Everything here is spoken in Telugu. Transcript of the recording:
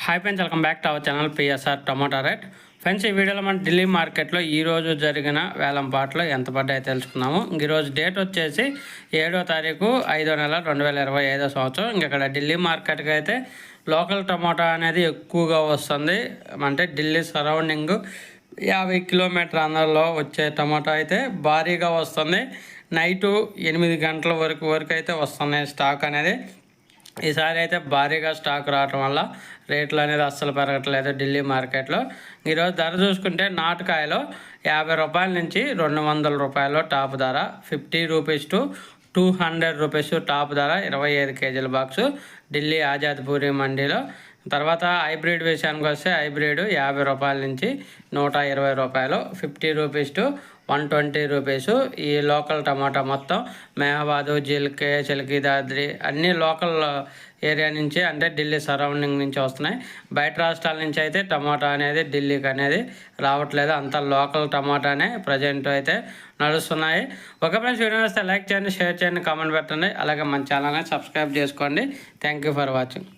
Hi friends, welcome back to our channel PSR tomato rate. Friends, ఈ వీడియోలో మన ఢిల్లీ మార్కెట్లో ఈరోజు జరిగిన వేలం పాటలు ఎంత పడ్డాయో తెలుసుకున్నాము. ఈరోజు డేట్ వచ్చేసి 7వ తారీఖు 5వ నెల 2025 సంవత్సరం. ఇక్కడ ఢిల్లీ మార్కెట్కి అయితే లోకల్ టమాటా అనేది ఎక్కువగా వస్తుంది. అంటే ఢిల్లీ సరౌండింగ్ 50 కిలోమీటర్ అందరిలో వచ్చే టమాటా అయితే భారీగా వస్తుంది. నైటు 8 గంటల వరకు అయితే వస్తున్నాయి స్టాక్ అనేది. ఈసారి అయితే భారీగా స్టాక్ రావటం వల్ల రేట్లు అనేది అస్సలు పెరగట్లేదు ఢిల్లీ మార్కెట్లో. ఈరోజు ధర చూసుకుంటే నాటుకాయలు 50 రూపాయల నుంచి 200 రూపాయలు టాప్ ధర, 50 రూపీస్ టు 200 రూపీస్ టాప్ ధర 25 కేజీల బాక్సు ఢిల్లీ ఆజాద్పూరి మండీలో. తర్వాత హైబ్రిడ్ విషయానికి వస్తే హైబ్రిడ్ 50 రూపాయల నుంచి 120 రూపాయలు, 50 రూపీస్ టు 120 రూపీసు. ఈ లోకల్ టమాటా మొత్తం మెహబాదు, జిల్కే, చిలకీదాద్రి అన్ని లోకల్ ఏరియా నుంచి, అంటే ఢిల్లీ సరౌండింగ్ నుంచి వస్తున్నాయి. బయట రాష్ట్రాల నుంచి అయితే టమాటా అనేది ఢిల్లీకి అనేది రావట్లేదు. అంత లోకల్ టమాటానే ప్రజెంట్ అయితే నడుస్తున్నాయి. ఒక ఫ్రెండ్స్, వీడియో వస్తే లైక్ చేయండి, షేర్ చేయండి, కామెంట్ పెట్టండి. అలాగే మన ఛానల్ని సబ్స్క్రైబ్ చేసుకోండి. Thank you for watching.